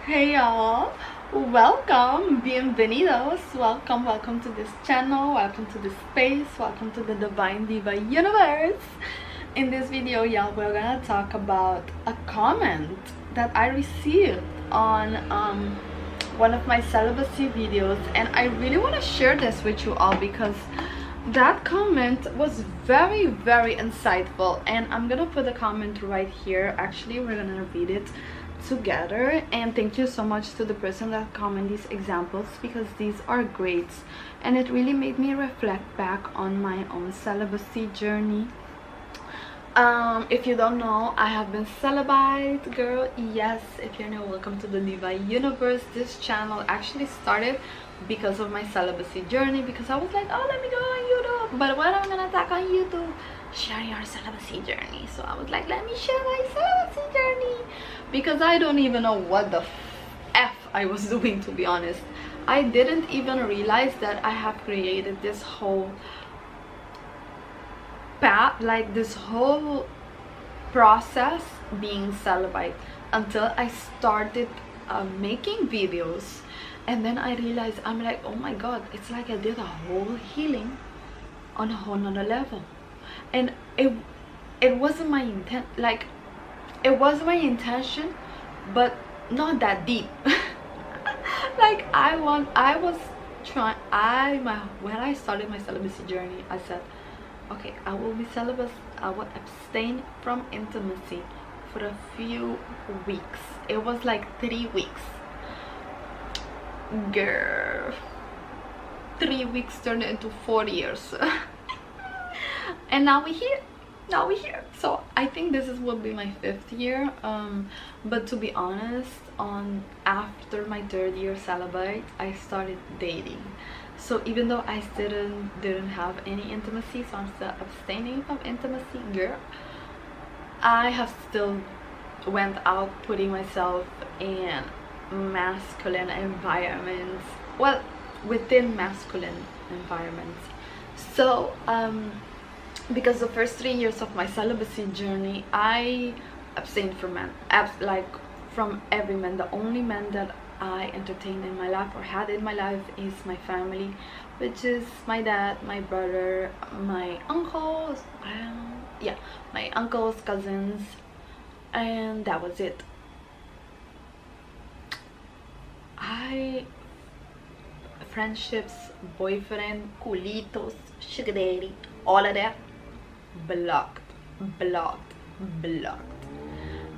Hey y'all, welcome, bienvenidos, welcome to this channel, welcome to this space, welcome to the Divine Diva Universe. In this video, y'all, we're gonna talk about a comment that I received on one of my celibacy videos, and I really want to share this with you all because that comment was very insightful, and I'm gonna put the comment right here. Actually, we're gonna read it together, and thank you so much to the person that commented these examples because these are great, and it really made me reflect back on my own celibacy journey. If you don't know, I have been celibate, girl. Yes, if you're new, welcome to the Diva Universe. This channel actually started because of my celibacy journey, because I was like, oh, let me go on YouTube, but what I'm gonna talk on YouTube, share your celibacy journey. So I was like, let me share my celibacy journey, because I don't even know what the f I was doing, to be honest. I didn't even realize that I have created this whole path, like this whole process being celibate, until I started making videos. And then I realized, I'm like, oh my god, it's like I did a whole healing on a whole nother level. And it wasn't my intent, like it was my intention, but not that deep. Like when I started my celibacy journey, I said, okay, I will be celibate, I will abstain from intimacy for a few weeks. It was like 3 weeks, girl. 3 weeks turned into 4 years. And now we're here. So I think this will be my 5th year, but to be honest, after my 3rd year celibate, I started dating. So even though I didn't have any intimacy, so I'm still abstaining from intimacy, girl, I have still went out putting myself in masculine environments, well, within masculine environments. So because the first 3 years of my celibacy journey, I abstained from men, like from every man. The only man that I entertained in my life or had in my life is my family, which is my dad, my brother, my uncles, my uncles, cousins, and that was it. Friendships, boyfriend, culitos, sugar daddy, all of that, blocked.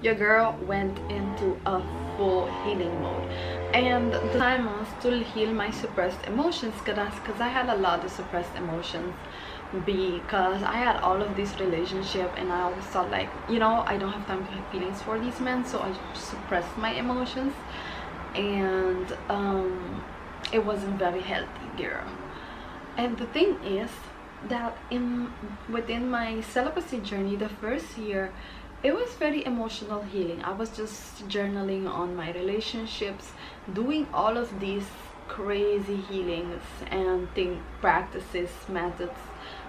Your girl went into a full healing mode, and the time was to heal my suppressed emotions, because I had a lot of suppressed emotions, because I had all of this relationship, and I always thought, like, you know, I don't have time to have feelings for these men, so I suppressed my emotions, and it wasn't very healthy, girl. And the thing is that within my celibacy journey, the first year, it was very emotional healing. I was just journaling on my relationships, doing all of these crazy healings and practices, methods,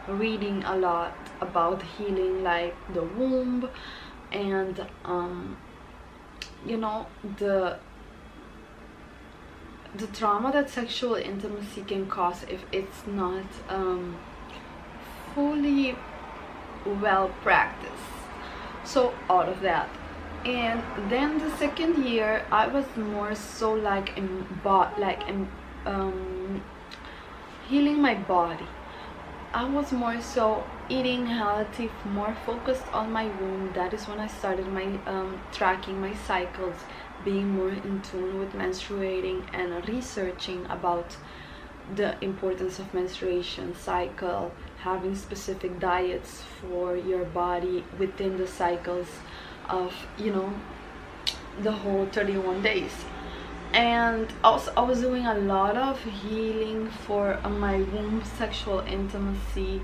reading a lot about healing, like the womb, and you know, the trauma that sexual intimacy can cause if it's not fully well practiced. So all of that. And then the second year, I was more so like healing my body. I was more so eating healthy, more focused on my womb. That is when I started my tracking my cycles, being more in tune with menstruating, and researching about the importance of menstruation cycle, having specific diets for your body within the cycles of, you know, the whole 31 days. And also I was doing a lot of healing for my womb, sexual intimacy,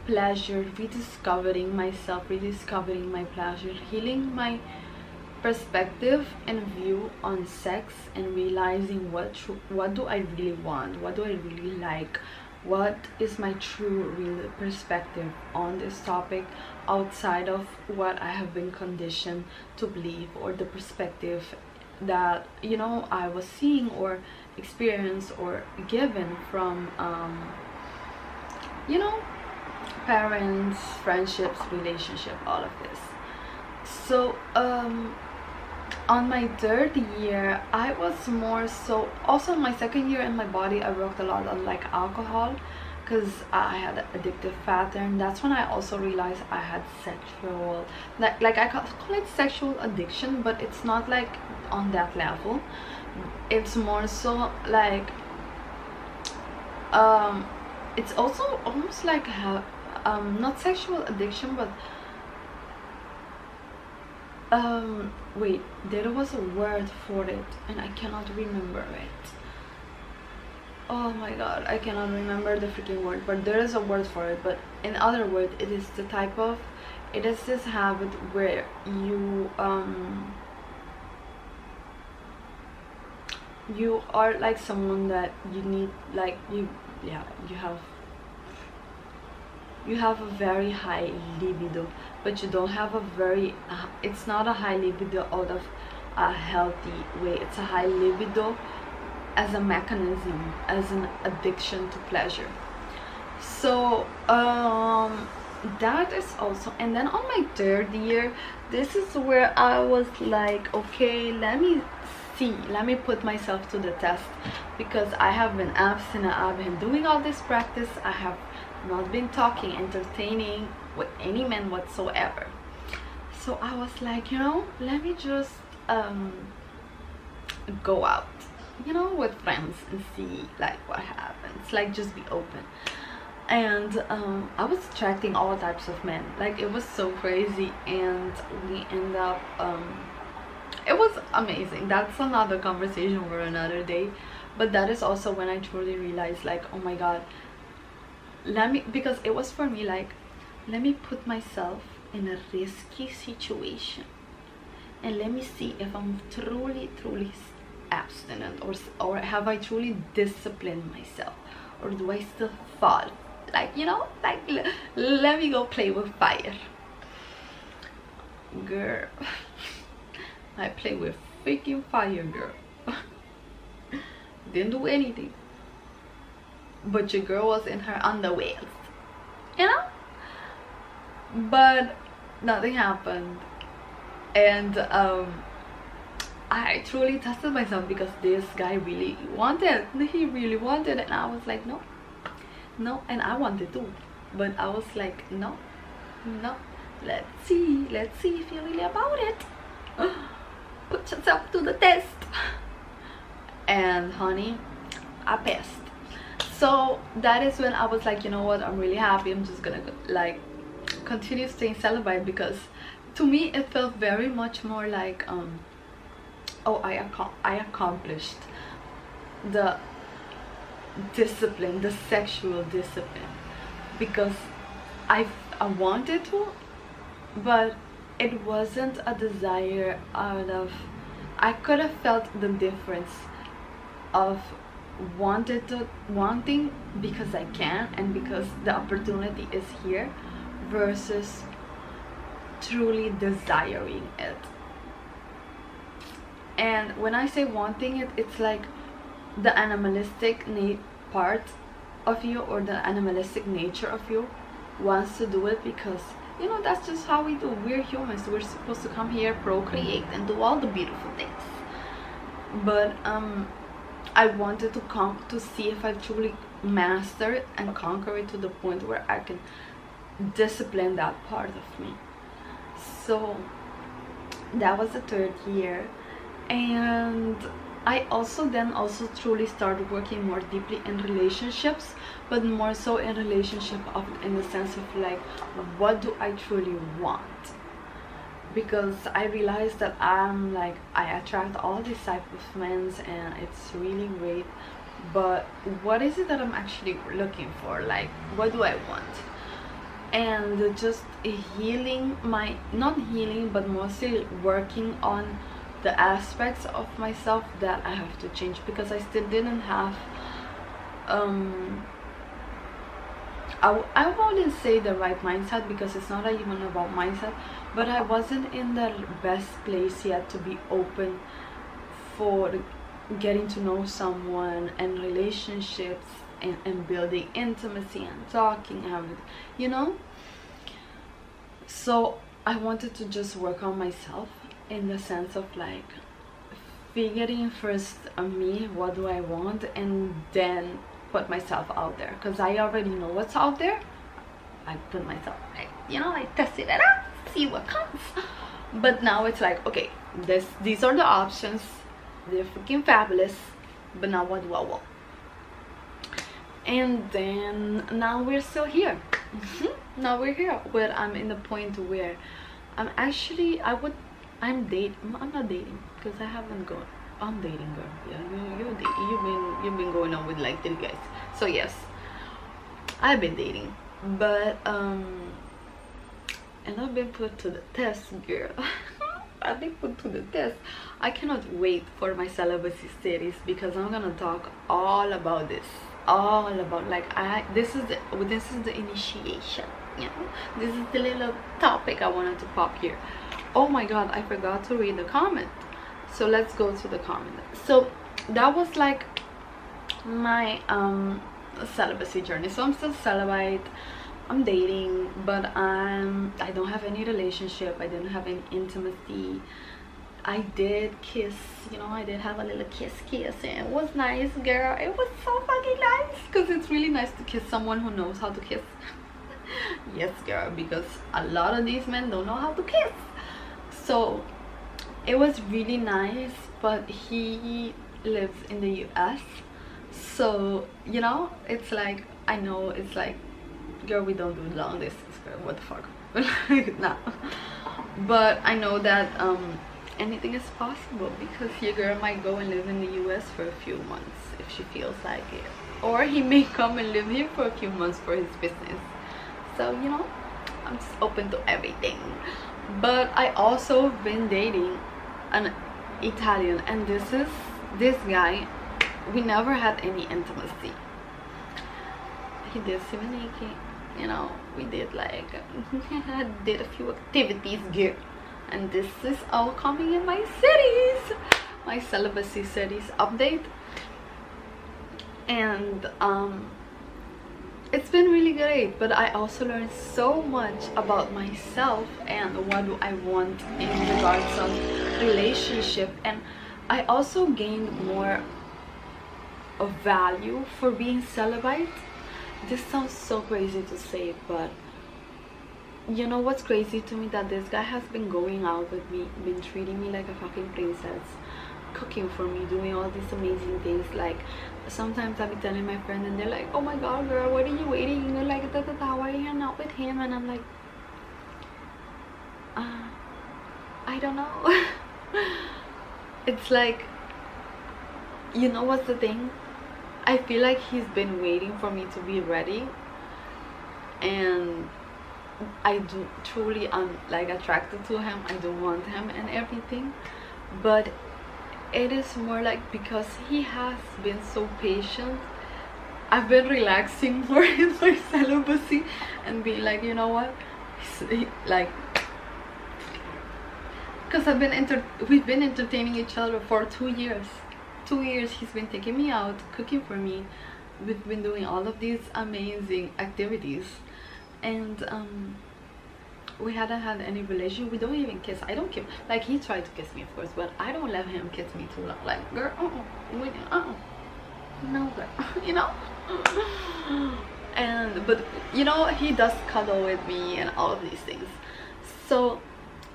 pleasure, rediscovering myself, rediscovering my pleasure, healing my perspective and view on sex, and realizing what do I really want, what do I really like, what is my true real perspective on this topic, outside of what I have been conditioned to believe, or the perspective that, you know, I was seeing or experienced or given from you know, parents, friendships, relationship, all of this. So on my third year, I was more so, also in my second year in my body, I worked a lot on like alcohol, because I had an addictive pattern. That's when I also realized I had sexual, like I call it sexual addiction, but it's not like on that level. It's more so like it's also almost like not sexual addiction, but wait, there was a word for it and I cannot remember it. Oh my god, I cannot remember the freaking word, but there is a word for it. But in other words, it is the type of, it is this habit where you you are like someone that you need, like you have a very high libido, but you don't have a very it's not a high libido out of a healthy way. It's a high libido as a mechanism, as an addiction to pleasure. So that is also. And then on my third year, this is where I was like, okay, let me put myself to the test, because I have been abstinent, I've been doing all this practice, I have not been talking, entertaining with any man whatsoever. So I was like, you know, let me just go out, you know, with friends and see like what happens, like just be open. And I was attracting all types of men, like it was so crazy. And we end up it was amazing. That's another conversation for another day. But that is also when I truly realized, like, oh my god, because it was for me like, let me put myself in a risky situation and let me see if I'm truly abstinent, or have I truly disciplined myself, or do I still fall, like, you know, like let me go play with fire. Girl, I play with freaking fire, girl. Didn't do anything, but your girl was in her underwear, you know, but nothing happened. And I truly tested myself, because this guy really wanted, and I was like, no, and I wanted to, but I was like, no, let's see if you're really about it. Put yourself to the test. And honey, I passed. So that is when I was like, you know what, I'm really happy, I'm just gonna like continue staying celibate, because to me it felt very much more like oh, I accomplished the discipline, the sexual discipline, because I wanted to, but it wasn't a desire out of, I could have felt the difference of wanting because I can and because the opportunity is here, versus truly desiring it. And when I say wanting it, it's like the animalistic part of you, or the animalistic nature of you wants to do it, because, you know, that's just how we do. We're humans, we're supposed to come here, procreate, and do all the beautiful things. But I wanted to come to see if I truly master it and conquer it to the point where I can discipline that part of me. So that was the third year. And I also truly started working more deeply in relationships, but more so in relationship in the sense of like, what do I truly want? Because I realized that I'm like, I attract all these type of men, and it's really great, but what is it that I'm actually looking for? Like, what do I want? And just healing not healing, but mostly working on the aspects of myself that I have to change, because I still didn't have I wouldn't say the right mindset, because it's not even about mindset, but I wasn't in the best place yet to be open for getting to know someone and relationships and building intimacy and talking and you know. So I wanted to just work on myself in the sense of like figuring first on me, what do I want, and then put myself out there, because I already know what's out there. I put myself, I tested it out, see what comes. But now it's like, okay, these are the options, they're freaking fabulous, but now what do I want? And then now we're still here. Now we're here where I'm in the point where I'm actually, I'm not dating, because I haven't gone. I'm dating, girl. Yeah, you've been going on with like 3 guys. So yes, I've been dating, but and I've been put to the test, girl. I've been put to the test. I cannot wait for my celibacy series, because I'm gonna talk all about this, all about like this is the initiation, you know. This is the little topic I wanted to pop here. Oh my god, I forgot to read the comment, so let's go to the comment. So that was like my celibacy journey. So I'm still celibate, I'm dating, but I don't have any relationship, I didn't have any intimacy. I did kiss, you know, I did have a little kiss and it was nice, girl. It was so fucking nice, because it's really nice to kiss someone who knows how to kiss. Yes, girl, because a lot of these men don't know how to kiss. So it was really nice, but he lives in the US, so you know, it's like, I know it's like, girl, we don't do long distance, girl, what the fuck. Nah. But I know that anything is possible, because your girl might go and live in the US for a few months if she feels like it, or he may come and live here for a few months for his business. So you know, I'm just open to everything. But I also have been dating an Italian, and this guy, we never had any intimacy. He did Simoniki, you know, we did like did a few activities here, and this is all coming in my series, my celibacy series update. And it's been really great, but I also learned so much about myself and what do I want in regards of relationship, and I also gained more of value for being celibate. This sounds so crazy to say, but you know what's crazy to me? That this guy has been going out with me, been treating me like a fucking princess, cooking for me, doing all these amazing things. Like sometimes I'll be telling my friend and they're like, oh my god, girl, what are you waiting? And they're like, why are you hanging out with him? And I'm like, I don't know. It's like, you know what's the thing? I feel like he's been waiting for me to be ready, and I do truly, I'm like attracted to him, I do want him and everything, but it is more like because he has been so patient, I've been relaxing more in my celibacy and being like, you know what, like, because we've been entertaining each other for 2 years. 2 years he's been taking me out, cooking for me, we've been doing all of these amazing activities, and we hadn't had any relationship. We don't even kiss. I don't kiss. Like, he tried to kiss me, of course, but I don't let him kiss me too long. Like, girl, no, girl, you know. And but you know, he does cuddle with me and all of these things. So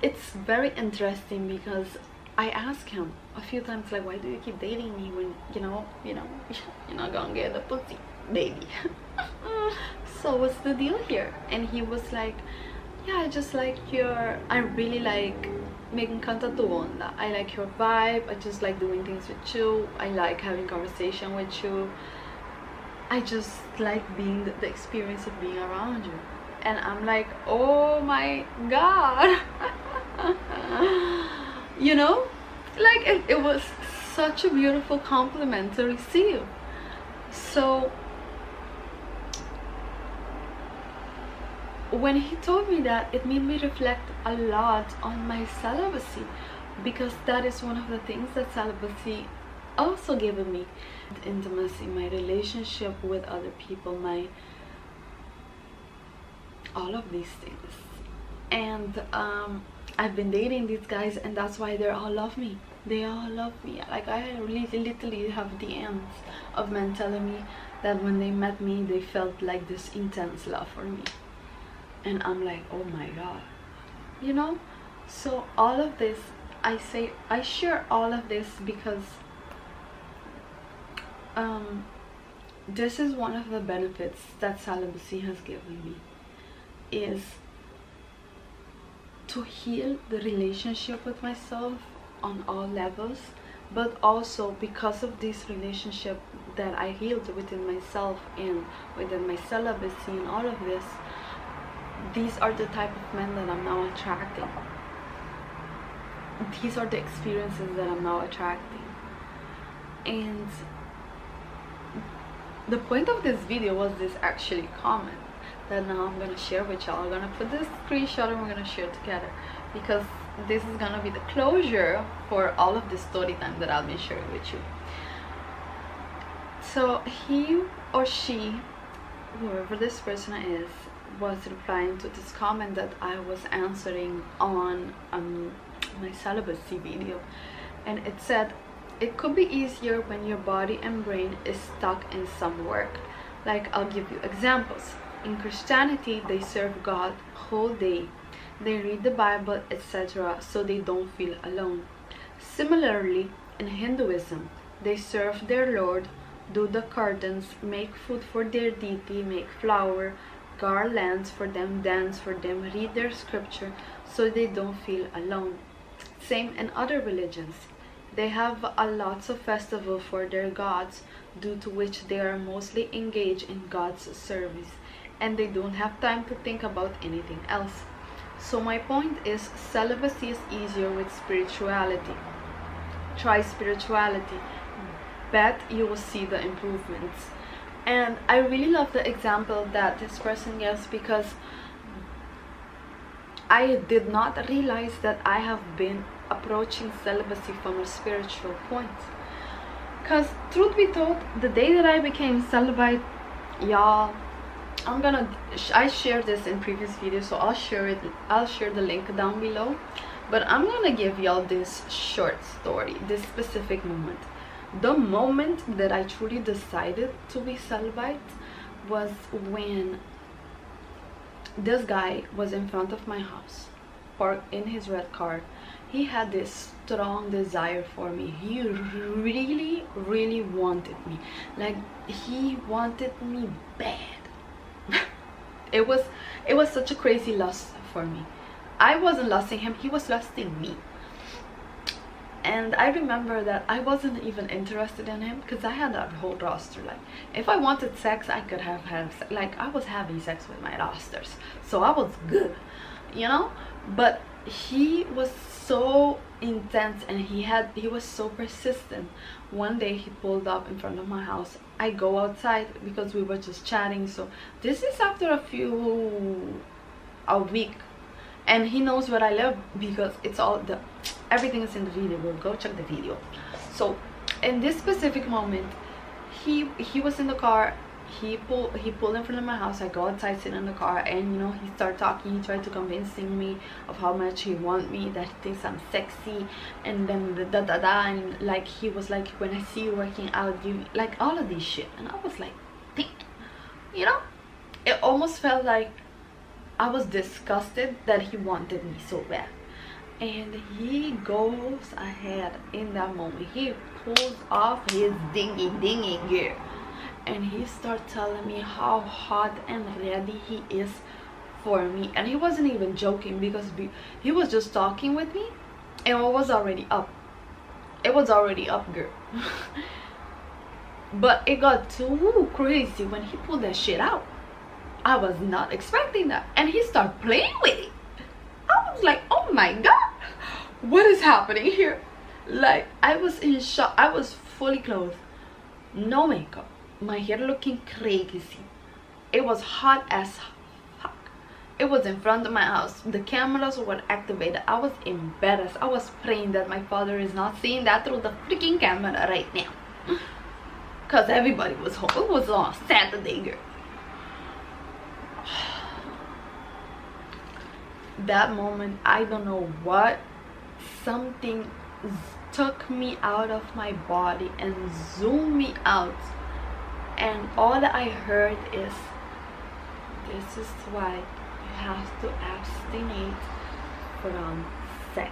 it's very interesting because I asked him a few times, like, why do you keep dating me when you know you're not gonna get the pussy, baby? So what's the deal here? And he was like, yeah, I just like I really like making contact to onda. I like your vibe, I just like doing things with you, I like having conversation with you, I just like being the experience of being around you. And I'm like, oh my god. You know, like it was such a beautiful compliment to receive. So when he told me that, it made me reflect a lot on my celibacy. because that is one of the things that celibacy also given me. Intimacy, my relationship with other people, my all of these things. And I've been dating these guys, and that's why they all love me. They all love me. Like, I really literally have DMs of men telling me that when they met me, they felt like this intense love for me. And I'm like, oh my god, you know. So all of this, I share all of this because this is one of the benefits that celibacy has given me, is to heal the relationship with myself on all levels, but also because of this relationship that I healed within myself and within my celibacy and all of this, these are the type of men that I'm now attracting. These are the experiences that I'm now attracting. And the point of this video was this actually comment that now I'm gonna share with y'all. I'm gonna put this screenshot and we're gonna share together, because this is gonna be the closure for all of the story time that I'll be sharing with you. So he or she, whoever this person is, was replying to this comment that I was answering on my celibacy video, and it said, it could be easier when your body and brain is stuck in some work. Like, I'll give you examples. In Christianity, they serve God whole day. They read the Bible, etc., so they don't feel alone. Similarly, in Hinduism, they serve their Lord, do the curtains, make food for their deity, make flower, garlands for them, dance for them, read their scripture, so they don't feel alone. Same in other religions. They have lots of festivals for their gods, due to which they are mostly engaged in God's service, and they don't have time to think about anything else. So my point is, celibacy is easier with spirituality. Try spirituality. Bet you will see the improvements. And I really love the example that this person gives, because I did not realize that I have been approaching celibacy from a spiritual point. Because truth be told, the day that I became celibate, y'all, I shared this in previous videos, so I'll share the link down below, but I'm gonna give y'all this short story, this specific moment. The moment that I truly decided to be celibate was when this guy was in front of my house, parked in his red car. He had this strong desire for me. He really wanted me. Like, he wanted me bad. it was such a crazy lust for me. I wasn't lusting him, he was lusting me. And I remember that I wasn't even interested in him, because I had that whole roster. Like, if I wanted sex, I could have had sex. Like, I was having sex with my rosters, so I was good, you know. But he was so intense, and he was so persistent. One day he pulled up in front of my house. I go outside because we were just chatting. So this is after a week, and he knows where I live because everything is in the video. We'll go check the video. So in this specific moment, he was in the car. He pulled in front of my house. I go outside, sit in the car, and you know, he started talking. He tried to convincing me of how much he wants me, that he thinks I'm sexy, and then and like, he was like, when I see you working out, you like all of this shit. And I was like, damn, you know, it almost felt like I was disgusted that he wanted me so bad. And he goes ahead in that moment. He pulls off his dingy gear, and he starts telling me how hot and ready he is for me. And he wasn't even joking, because he was just talking with me, and it was already up. It was already up, girl. But it got too crazy when he pulled that shit out. I was not expecting that, and he started playing with it. I was like, oh my god, what is happening here? Like, I was in shock. I was fully clothed, no makeup, my hair looking crazy. It was hot as fuck. It was in front of my house. The cameras were activated. I was embarrassed. I was praying that my father is not seeing that through the freaking camera right now. Because everybody was home. It was on Saturday, girl. That moment, I don't know what, something took me out of my body and zoomed me out. And all I heard is, this is why you have to abstain from sex.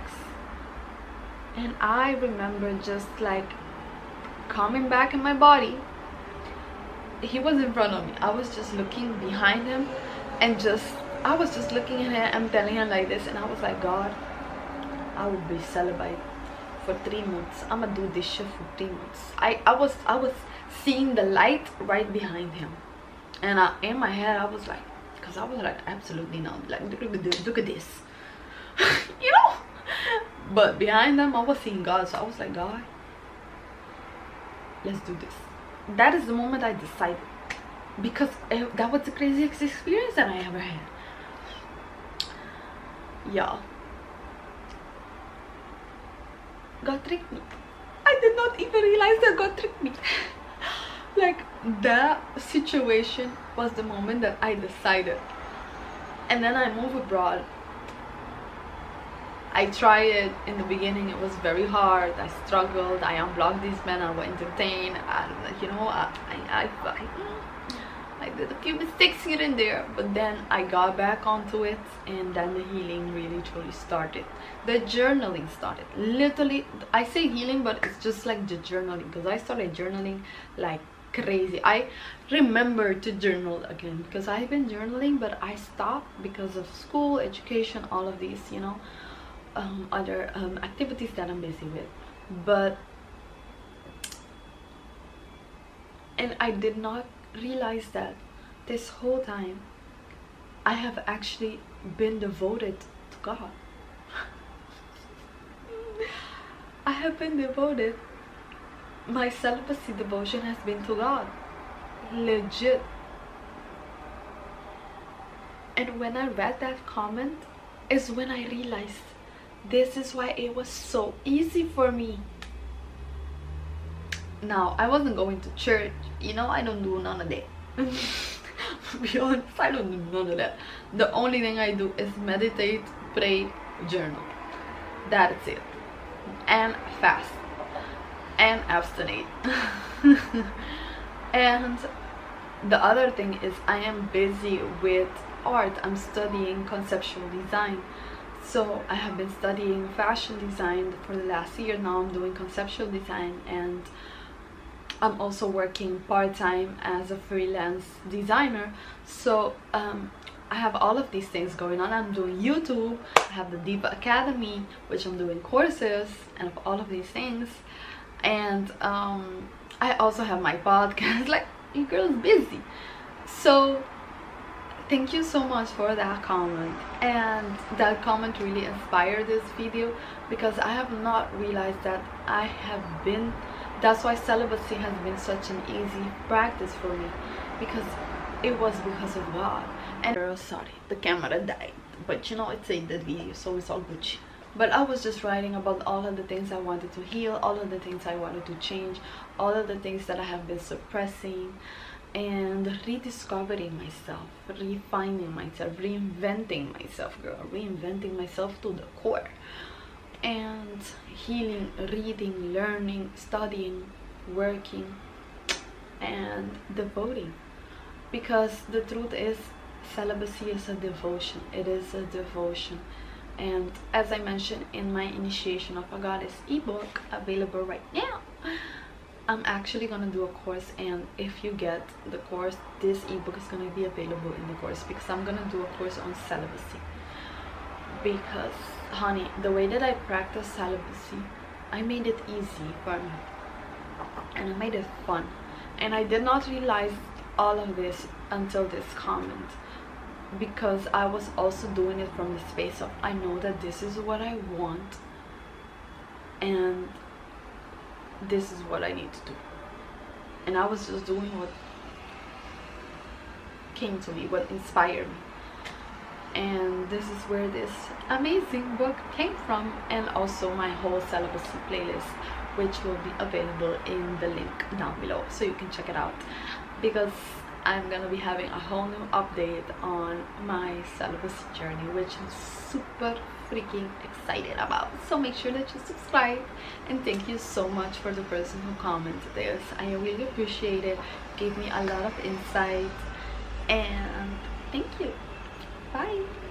And I remember just like coming back in my body. He was in front of me. I was just looking behind him and I was just looking at him and telling him like this, and I was like, God, I will be celibate for 3 months. I'm gonna do this shit for 3 months. I was seeing the light right behind him, and in my head I was like, because I was like, absolutely not, like look at this. You know. But behind them I was seeing God, so I was like, God, let's do this. That is the moment I decided, because that was the craziest experience that I ever had. Yeah, God tricked me. I did not even realize that God tricked me. Like, that situation was the moment that I decided. And then I moved abroad. I tried it. In the beginning it was very hard. I struggled. I unblocked these men I would entertain. You know, I did a few mistakes here and there, but then I got back onto it, and then the healing really truly started. The journaling started. Literally, I say healing, but it's just like the journaling, because I started journaling like crazy. I remember to journal again, because I've been journaling, but I stopped because of school, education, all of these, you know, other activities that I'm busy with. And I did not realize that this whole time I have actually been devoted to God. I have been devoted. My celibacy devotion has been to God. Legit. And when I read that comment is when I realized this is why it was so easy for me. Now, I wasn't going to church, you know, I don't do none of that. To be honest, I don't do none of that. The only thing I do is meditate, pray, journal. That's it. And fast. And abstinate. And the other thing is I am busy with art. I'm studying conceptual design. So I have been studying fashion design for the last year. Now I'm doing conceptual design, and I'm also working part-time as a freelance designer. So I have all of these things going on. I'm doing YouTube, I have the Diva Academy, which I'm doing courses and all of these things, and I also have my podcast. Like, you girl's busy. So thank you so much for that comment, and that comment really inspired this video, because I have not realized that I have been, that's why celibacy has been such an easy practice for me, because it was because of God. And sorry, the camera died, but you know, it's in the video, so it's all good. But I was just writing about all of the things I wanted to heal, all of the things I wanted to change, all of the things that I have been suppressing, and rediscovering myself, refining myself, reinventing myself, girl, reinventing myself to the core, and healing, reading, learning, studying, working, and devoting. Because the truth is, celibacy is a devotion. It is a devotion. And as I mentioned in my Initiation of a Goddess ebook, available right now, I'm actually gonna do a course, and if you get the course, this ebook is gonna be available in the course, because I'm gonna do a course on celibacy. Because, honey, the way that I practice celibacy, I made it easy for me, and I made it fun. And I did not realize all of this until this comment, because I was also doing it from the space of, I know that this is what I want, and this is what I need to do. And I was just doing what came to me, what inspired me. and this is where this amazing book came from, and also my whole celibacy playlist, which will be available in the link down below, so you can check it out, because I'm gonna be having a whole new update on my celibacy journey, which I'm super freaking excited about. So make sure that you subscribe, and thank you so much for the person who commented this. I really appreciate it. Gave me a lot of insight, and thank you. Bye.